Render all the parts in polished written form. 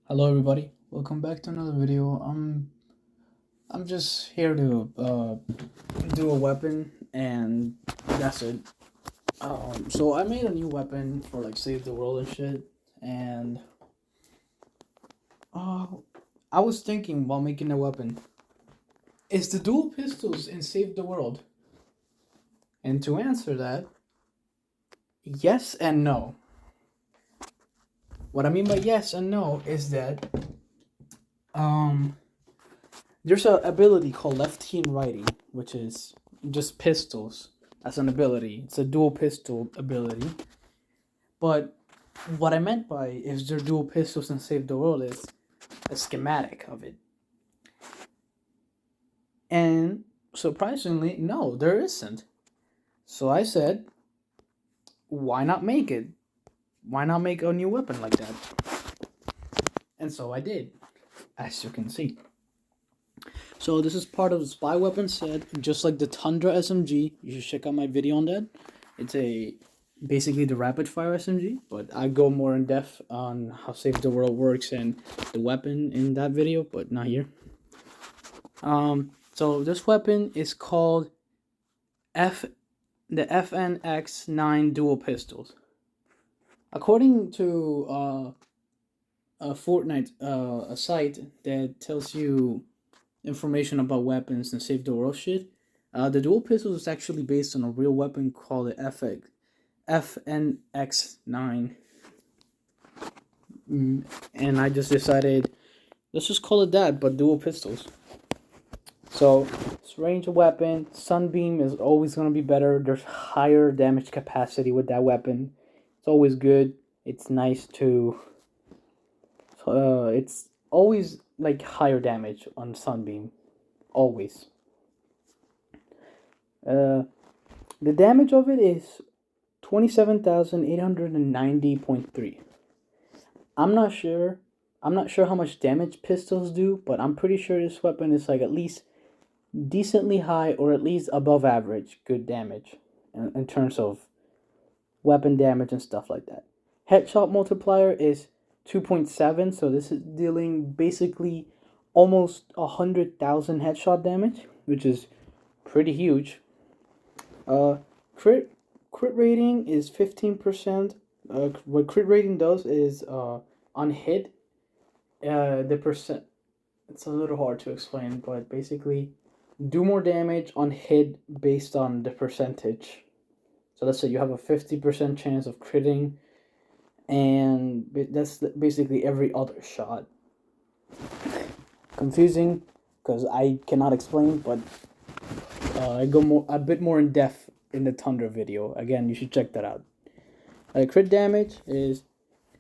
Hello everybody, welcome back to another video. I'm just here to do a weapon and that's it. So I made a new weapon for like save the world and shit, and uh I was thinking while making the weapon, is the dual pistols in save the world? And to answer that, yes and no. What I mean by yes and no is that um there's a ability called lefty and righty, which is just pistols. That's an ability. It's a dual pistol ability. But what I meant by is there dual pistols and save the world is a schematic of it. And surprisingly, no, there isn't. So I said, why not make it? Why not make a new weapon like that? And so I did, as you can see. So this is part of the spy weapon set, just like the Tundra SMG. You should check out my video on that. It's basically the rapid fire SMG, but I go more in depth on how Save the World works and the weapon in that video, but not here. So this weapon is called the FNX-9 Dual pistols. According to a Fortnite a site that tells you information about weapons and Save the World shit. The dual pistol is actually based on a real weapon called the FNX-9. And I just decided, let's just call it that, but dual pistols. So, it's range of weapon. Sunbeam is always going to be better. There's higher damage capacity with that weapon. It's always good. It's nice to... it's always like higher damage on Sunbeam. Always. The damage of it is 27,890.3. I'm not sure. I'm not sure how much damage pistols do, but I'm pretty sure this weapon is like at least decently high or at least above average good damage in terms of weapon damage and stuff like that. Headshot multiplier is 2.7, so this is dealing basically almost 100,000 headshot damage, which is pretty huge. Crit rating is 15%. What crit rating does is on hit, the percent. It's a little hard to explain, but basically, do more damage on hit based on the percentage. So let's say you have a 50% chance of critting, and that's basically every other shot. Confusing, because I cannot explain, but I go a bit more in depth in the Tundra video. Again, you should check that out. Crit damage is,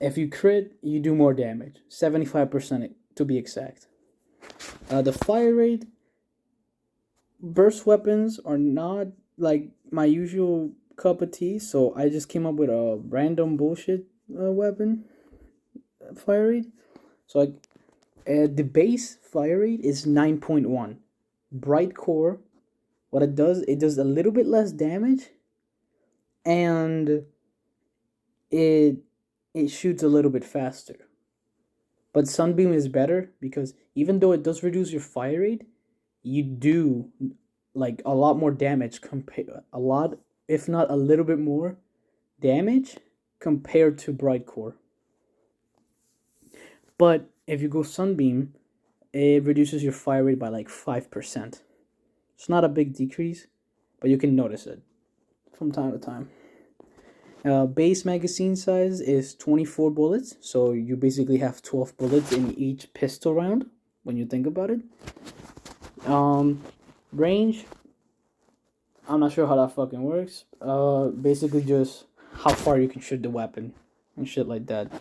if you crit, you do more damage. 75% to be exact. The fire rate, burst weapons are not like my usual cup of tea, so I just came up with a random bullshit weapon fire rate. So the base fire rate is 9.1. Bright core, what it does a little bit less damage, and it shoots a little bit faster. But Sunbeam is better because even though it does reduce your fire rate, you do like a lot more damage a lot, if not a little bit more damage compared to Bright Core. But if you go Sunbeam, it reduces your fire rate by like 5%. It's not a big decrease, but you can notice it from time to time. Base magazine size is 24 bullets, so you basically have 12 bullets in each pistol round when you think about it. Range, I'm not sure how that fucking works. Basically just how far you can shoot the weapon and shit like that.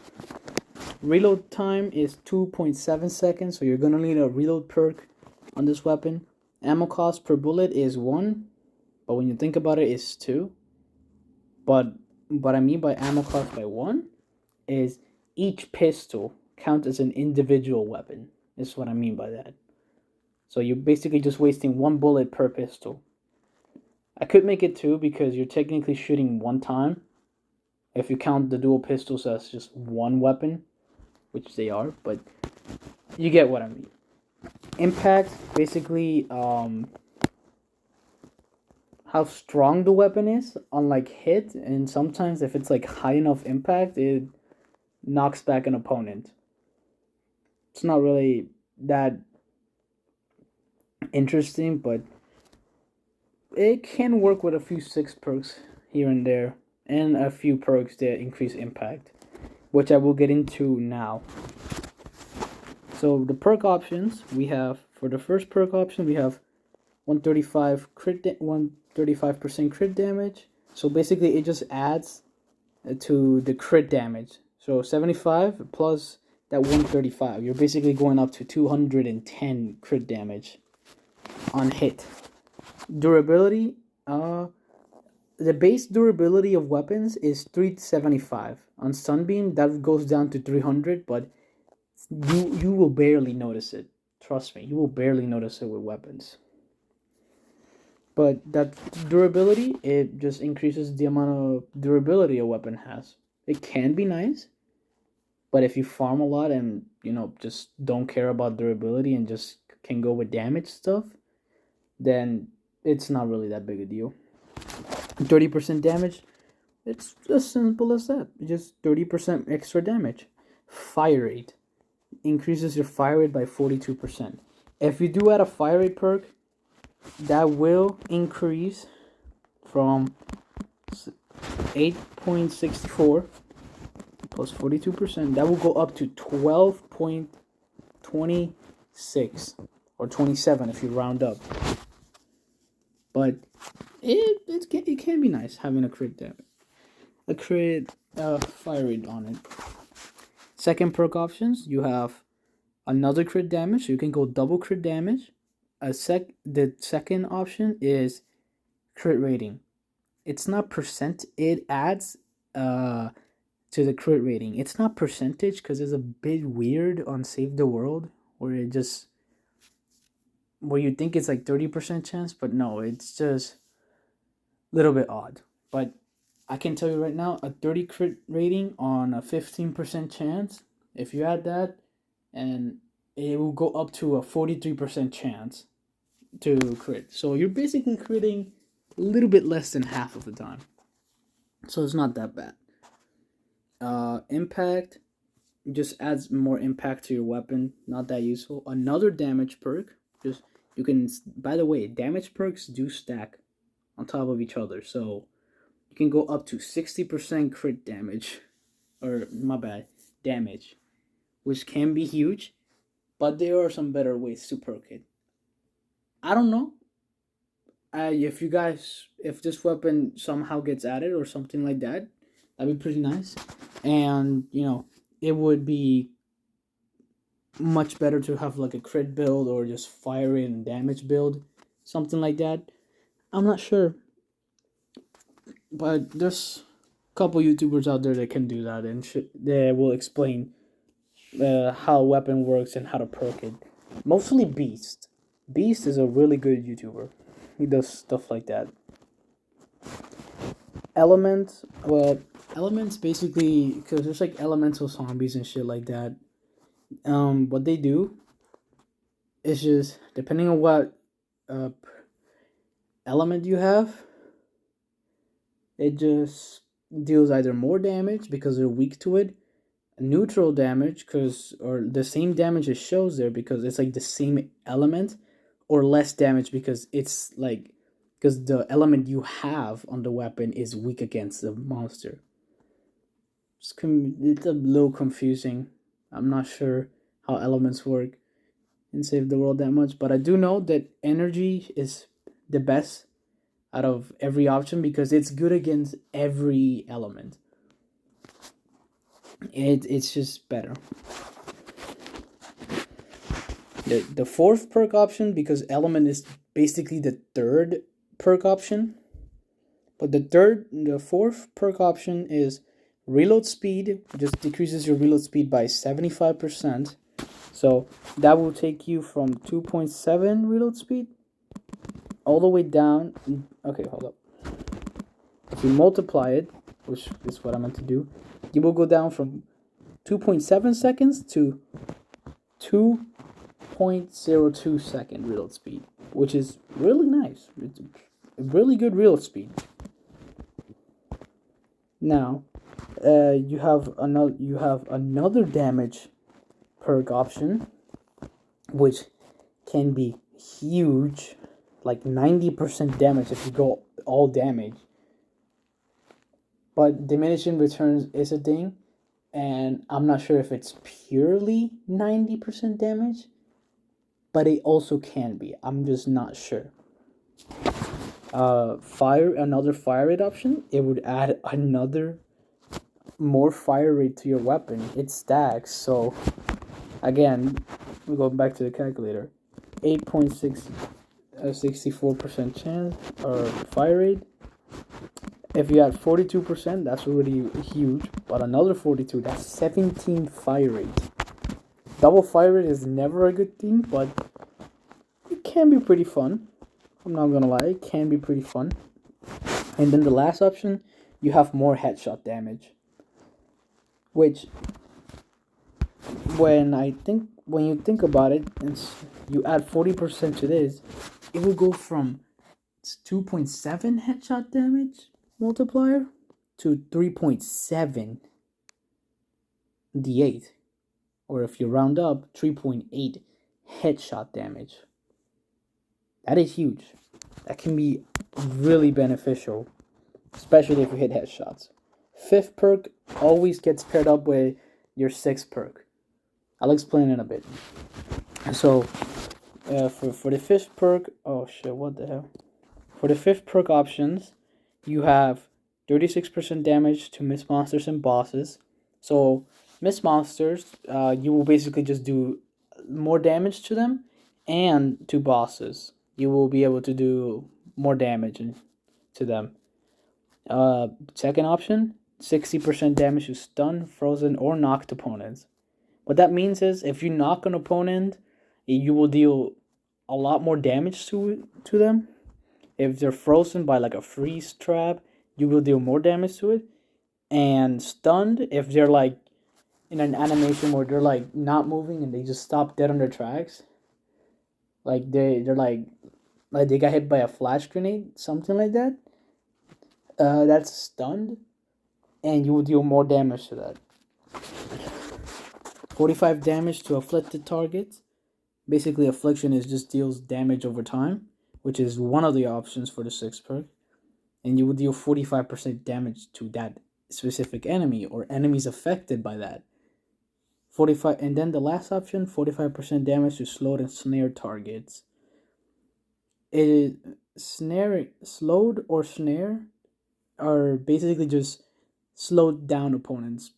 Reload time is 2.7 seconds, so you're gonna need a reload perk on this weapon. Ammo cost per bullet is 1, but when you think about it, it's 2. But what I mean by ammo cost by 1 is each pistol counts as an individual weapon. Is what I mean by that. So you're basically just wasting 1 bullet per pistol. I could make it 2 because you're technically shooting 1 time. If you count the dual pistols as just 1 weapon. which they are, but you get what I mean. Impact, basically, how strong the weapon is on like hit, and sometimes if it's like high enough impact, it knocks back an opponent. It's not really that interesting, but it can work with a few 6 perks here and there, and a few perks that increase impact, which I will get into now. So the perk options we have, for the first perk option, we have 135% crit damage. So basically, it just adds to the crit damage. So 75 plus that 135, you're basically going up to 210 crit damage on hit. Durability, the base durability of weapons is 375. On Sunbeam, that goes down to 300, but you will barely notice it. Trust me, you will barely notice it with weapons. But that durability, it just increases the amount of durability a weapon has. It can be nice, but if you farm a lot and, just don't care about durability and just can go with damage stuff, then it's not really that big a deal. 30% damage, it's as simple as that. Just 30% extra damage. Fire rate increases your fire rate by 42%. If you do add a fire rate perk, that will increase from 8.64 plus 42%. That will go up to 12.26 or 27 if you round up. But it can be nice having a crit fire rate on it. Second perk options, you have another crit damage, so you can go double crit damage. The second option is crit rating. It's not percent. It adds to the crit rating. It's not percentage because it's a bit weird on Save the World where you think it's like 30% chance, but no, it's just a little bit odd. But I can tell you right now, a 30 crit rating on a 15% chance, if you add that, and it will go up to a 43% chance to crit. So you're basically critting a little bit less than half of the time. So it's not that bad. Impact just adds more impact to your weapon. Not that useful. Another damage perk. By the way, damage perks do stack on top of each other. So you can go up to 60% crit damage. Or, my bad, damage. Which can be huge. But there are some better ways to perk it. I don't know. If this weapon somehow gets added or something like that, that'd be pretty nice. And, it would be much better to have like a crit build or just fire and damage build. Something like that. I'm not sure. But there's a couple YouTubers out there that can do that and they will explain how a weapon works and how to perk it. Mostly Beast. Beast is a really good YouTuber. He does stuff like that. Elements basically, because there's like elemental zombies and shit like that. What they do is just, depending on what element you have, it just deals either more damage because they're weak to it, neutral damage or the same damage it shows there because it's like the same element, or less damage because because the element you have on the weapon is weak against the monster. It's a little confusing. I'm not sure how elements work in Save the World that much, but I do know that energy is the best out of every option because it's good against every element. It's just better. The fourth perk option, because element is basically the third perk option, but the fourth perk option is reload speed. Just decreases your reload speed by 75%. So that will take you from 2.7 reload speed all the way down. Okay, hold up. If you multiply it, which is what I meant to do, you will go down from 2.7 seconds to 2.02 second reload speed, which is really nice. It's a really good reload speed. Now, you have another damage perk option, which can be huge, like 90% damage if you go all damage. But diminishing returns is a thing, and I'm not sure if it's purely 90% damage, but it also can be. I'm just not sure. Another fire rate option. It would add another more fire rate to your weapon. It stacks. So again, we go back to the calculator. 8.6, 64% chance or fire rate. If you add 42%, that's already huge. But another 42, that's 17 fire rate. Double fire rate is never a good thing, but it can be pretty fun. I'm not gonna lie, it can be pretty fun. And then the last option, you have more headshot damage. Which, when you think about it, and you add 40% to this, it will go from 2.7 headshot damage multiplier to 3.7 d8, or if you round up, 3.8 headshot damage. That is huge. That can be really beneficial, especially if you hit headshots. 5th perk always gets paired up with your 6th perk. I'll explain in a bit. So, for the 5th perk, oh shit, what the hell? For the 5th perk options, you have 36% damage to miss monsters and bosses. So, miss monsters, you will basically just do more damage to them, and to bosses, you will be able to do more damage to them. Second option, 60% damage to stun, frozen, or knocked opponents. What that means is if you knock an opponent, you will deal a lot more damage to them. If they're frozen by like a freeze trap, you will deal more damage to it. And stunned, if they're like in an animation where they're like not moving and they just stop dead on their tracks, like they're like they got hit by a flash grenade, something like that. That's stunned, and you will deal more damage to that. 45 damage to afflicted targets. Basically, affliction is just deals damage over time, which is one of the options for the 6th perk. And you will deal 45% damage to that specific enemy or enemies affected by that. 45, and then the last option, 45% damage to slowed and snared targets. Slowed or snare are basically just slowed down opponents,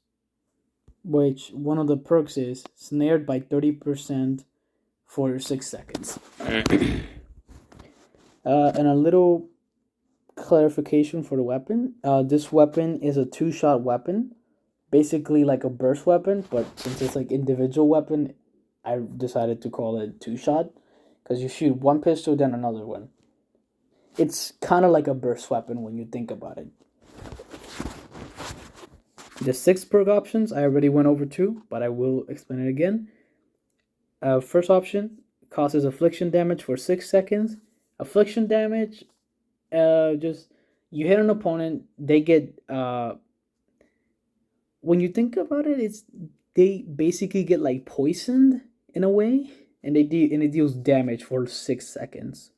which one of the perks is snared by 30% for 6 seconds. And a little clarification for the weapon. This weapon is a 2-shot weapon, basically like a burst weapon, but since it's like individual weapon, I decided to call it 2-shot, because you shoot one pistol, then another one. It's kind of like a burst weapon when you think about it. The 6 perk options I already went over too, but I will explain it again. First option causes affliction damage for 6 seconds. Affliction damage, just you hit an opponent, they get when you think about it, they basically get like poisoned in a way, and it deals damage for 6 seconds,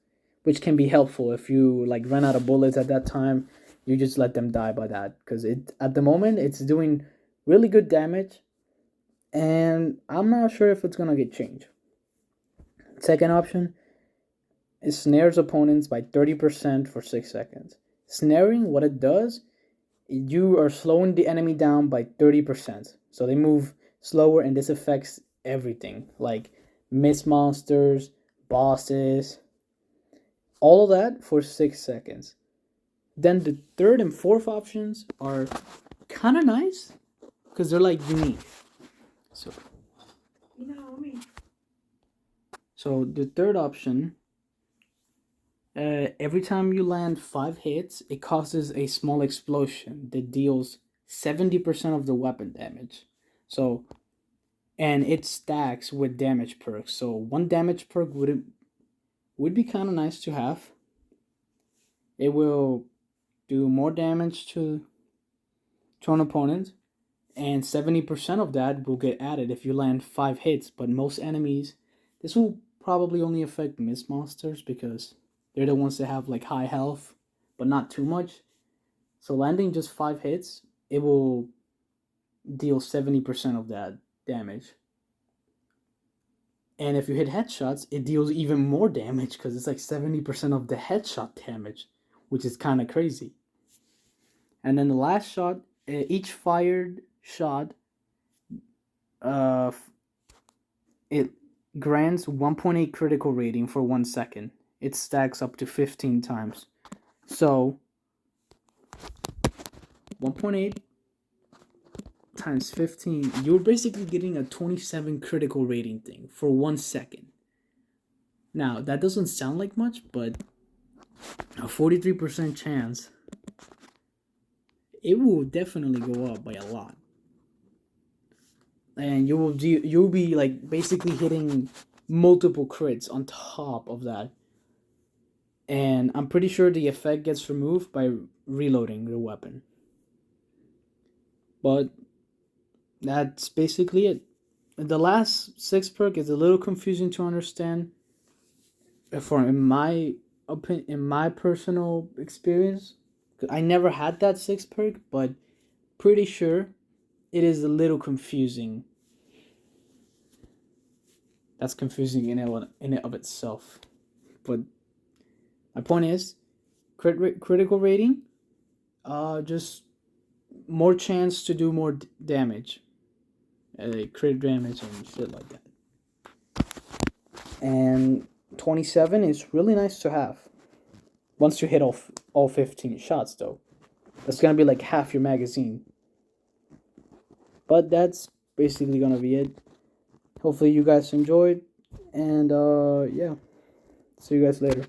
which can be helpful if you like run out of bullets at that time. You just let them die by that, because at the moment it's doing really good damage, and I'm not sure if it's gonna get changed. Second option is snares opponents by 30% for 6 seconds. Snaring, what it does, you are slowing the enemy down by 30%. So they move slower, and this affects everything, like miss monsters, bosses, all of that for 6 seconds. Then the third and fourth options are kind of nice, because they're like unique. So, so the third option, every time you land 5 hits, it causes a small explosion that deals 70% of the weapon damage. So, and it stacks with damage perks. So one damage perk would be kind of nice to have. It will do more damage to an opponent, and 70% of that will get added if you land 5 hits. But most enemies, this will probably only affect mist monsters because they're the ones that have like high health, but not too much. So landing just 5 hits, it will deal 70% of that damage. And if you hit headshots, it deals even more damage because it's like 70% of the headshot damage, which is kind of crazy. And then the last shot, each fired shot, uh, it grants 1.8 critical rating for 1 second. It stacks up to 15 times. So 1.8 times 15, you're basically getting a 27 critical rating thing for 1 second. Now, that doesn't sound like much, but a 43% chance, it will definitely go up by a lot. And you'll be like basically hitting multiple crits on top of that. And I'm pretty sure the effect gets removed by reloading the weapon. But that's basically it. The last 6 perk is a little confusing to understand. In my personal experience, I never had that 6 perk, but pretty sure it is a little confusing. That's confusing in it of itself. But my point is, critical rating, just more chance to do more damage, crit damage and shit like that. And 27 is really nice to have. Once you hit all 15 shots, though, that's gonna be like half your magazine. But that's basically gonna be it. Hopefully you guys enjoyed, and yeah, see you guys later.